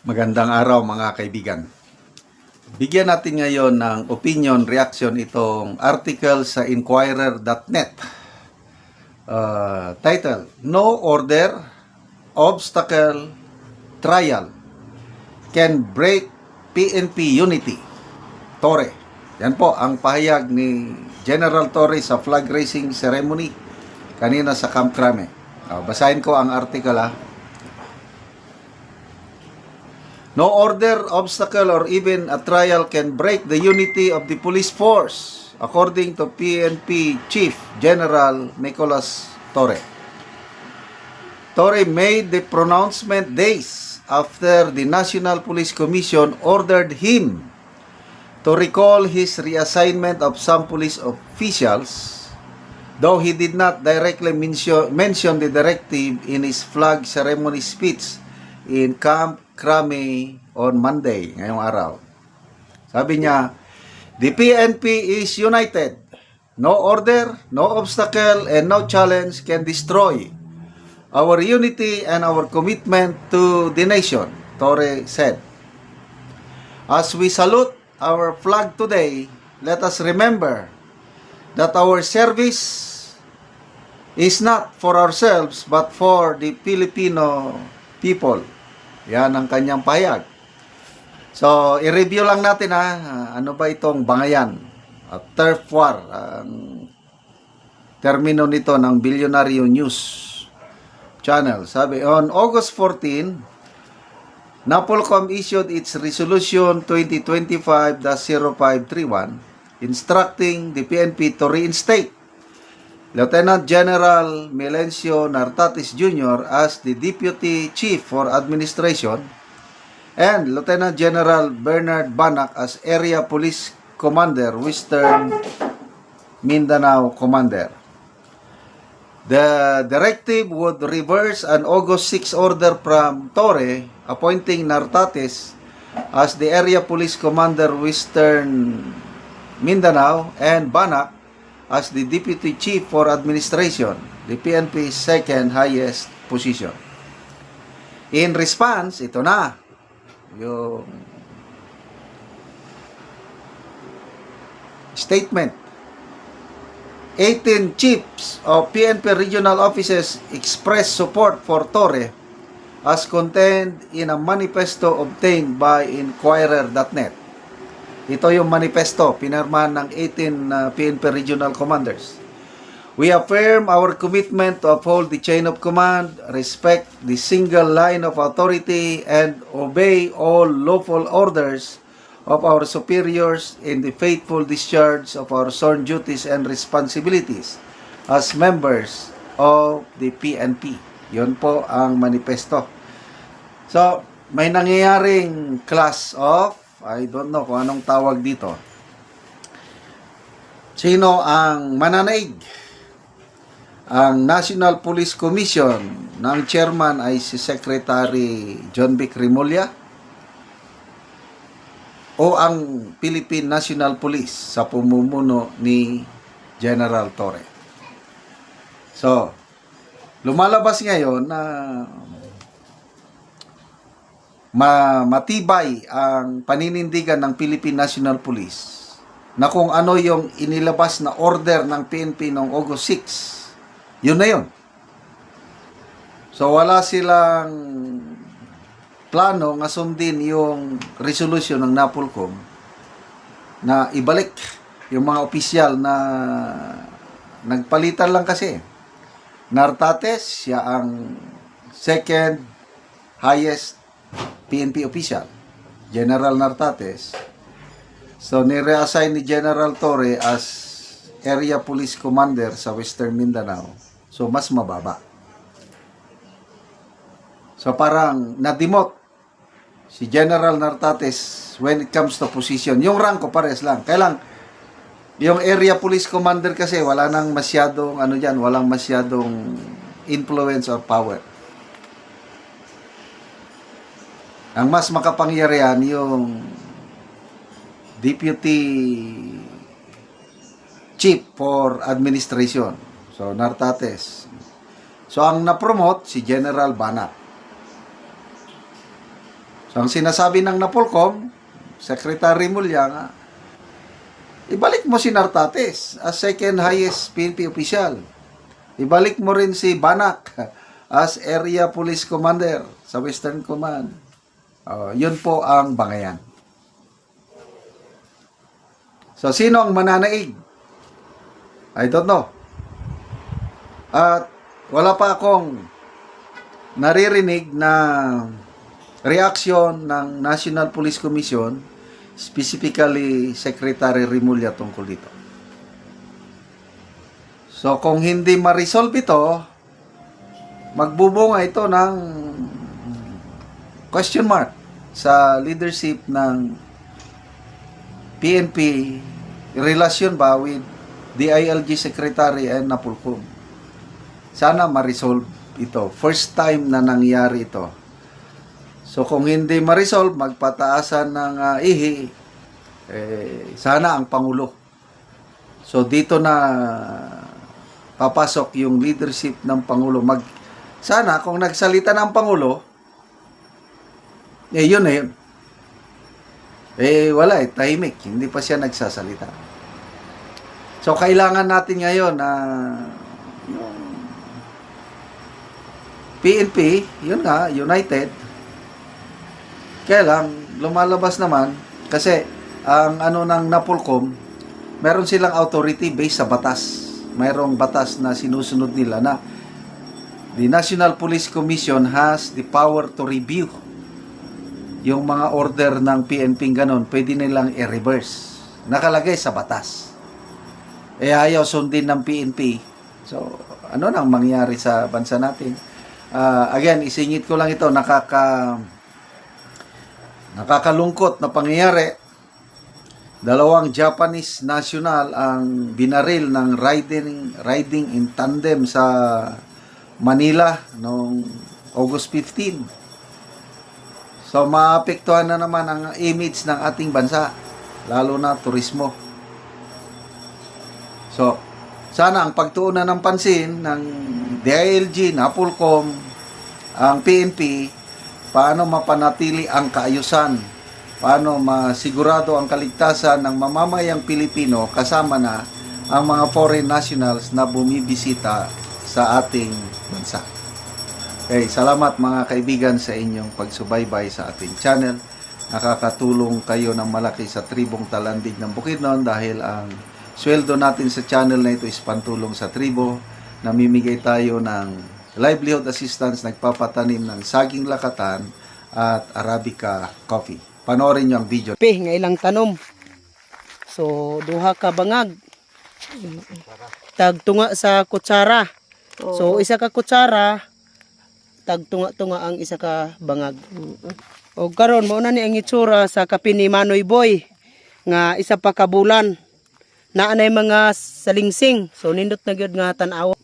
Magandang araw mga kaibigan. Bigyan natin ngayon ng opinion, reaction itong article sa Inquirer.net. Title, No Order, Obstacle, Trial Can Break PNP Unity. Torre. Yan po ang pahayag ni General Torre sa flag raising ceremony kanina sa Camp Crame. Basahin ko ang article No order, obstacle, or even a trial can break the unity of the police force, according to PNP Chief General Nicolas Torre. Torre made the pronouncement days after the National Police Commission ordered him to recall his reassignment of some police officials, though he did not directly mention the directive in his flag ceremony speech in Camp Crame on Monday, ngayong araw. Sabi niya, the PNP is united. No order, no obstacle, and no challenge can destroy our unity and our commitment to the nation, Torre said. As we salute our flag today, let us remember that our service is not for ourselves but for the Filipino people. Yan ang kanyang pahayag. So, i-review lang natin ano ba itong bangayan? Turf war. Ang termino nito ng Billionario News Channel. Sabi, on August 14, NAPOLCOM issued its Resolution 2025-0531 instructing the PNP to reinstate Lieutenant General Melencio Nartates Jr. as the Deputy Chief for Administration and Lieutenant General Bernard Banac as Area Police Commander, Western Mindanao Commander. The directive would reverse an August 6 order from Torre appointing Nartates as the Area Police Commander, Western Mindanao, and Banac as the Deputy Chief for Administration, the PNP's second highest position. In response, ito na, yung statement. 18 chiefs of PNP regional offices expressed support for Torre as contained in a manifesto obtained by Inquirer.net. Ito yung manifesto, pinirmahan ng 18 PNP regional commanders. We affirm our commitment to uphold the chain of command, respect the single line of authority, and obey all lawful orders of our superiors in the faithful discharge of our sworn duties and responsibilities as members of the PNP. Yun po ang manifesto. So, may nangyayaring class of I don't know kung anong tawag dito. Sino ang mananaig? Ang National Police Commission ng chairman ay si Secretary John Vic Rimulya o ang Philippine National Police sa pamumuno ni General Torre. So, lumalabas ngayon na matibay ang paninindigan ng Philippine National Police na kung ano yung inilabas na order ng PNP noong August 6, yun na yun. So wala silang plano nga sundin yung resolution ng NAPOLCOM na ibalik yung mga opisyal na nagpalitan lang kasi. Nartates, siya ang second highest PNP official, General Nartates. So, ni-reassign ni General Torre as Area Police Commander sa Western Mindanao. So, mas mababa. So, parang na-demote si General Nartates when it comes to position. Yung rank ko pares lang. Kaya lang, yung Area Police Commander kasi wala nang masyadong, walang masyadong influence or power. Ang mas makapangyarihan yung Deputy Chief for Administration. So, Nartates. So, ang na-promote si General Banac. So, ang sinasabi ng Napolcom, Secretary Mulya nga, ibalik mo si Nartates as second highest PNP official. Ibalik mo rin si Banak as Area Police Commander sa Western Command. Yun po ang bangayan. So, sino ang mananaig? I don't know. At wala pa akong naririnig na reaksyon ng National Police Commission, specifically Secretary Remulla tungkol dito. So, kung hindi ma-resolve ito, magbubunga ito ng question mark sa leadership ng PNP, relasyon ba with DILG Secretary and Napolcom. Sana ma-resolve ito. First time na nangyari ito. So, kung hindi ma-resolve, magpataasan ng ihi, sana ang Pangulo. So, dito na papasok yung leadership ng Pangulo. Sana, kung nagsalita ng Pangulo, yun na yun. Wala tahimik. Hindi pa siya nagsasalita. So, kailangan natin ngayon na yung PNP, yun nga, united. Kaya lang, lumalabas naman, kasi ang ng Napolcom, meron silang authority based sa batas. Mayroong batas na sinusunod nila na the National Police Commission has the power to review yung mga order ng PNP ganon, pwede nilang i-reverse. Nakalagay sa batas. Ayaw sundin ng PNP. So, ano nang mangyari sa bansa natin? Again, isingit ko lang ito, nakakalungkot na pangyayari. Dalawang Japanese national ang binaril ng riding in tandem sa Manila noong August 15. So, maapektuhan na naman ang image ng ating bansa, lalo na turismo. So, sana ang pagtuunan ng pansin ng DILG, Napolcom, ang PNP, paano mapanatili ang kaayusan, paano masigurado ang kaligtasan ng mamamayang Pilipino kasama na ang mga foreign nationals na bumibisita sa ating bansa. Okay, salamat mga kaibigan sa inyong pagsubaybay sa ating channel. Nakakatulong kayo ng malaki sa tribong Talandig ng Bukidnon dahil ang sweldo natin sa channel na ito is pantulong sa tribo. Namimigay tayo ng livelihood assistance, nagpapatanim ng saging lakatan at Arabica coffee. Panoorin nyo ang video. Nga ilang tanom. So, duha ka bangag. Tagtunga sa kutsara. So, isa ka kutsara, tagtunga-tunga ang isa ka bangag. O karon mo na ni ang itsura sa kape ni Manoy Boy nga isa pa ka bulan. Naanay mga salingsing. So, nindot na gyud nga tan-aw.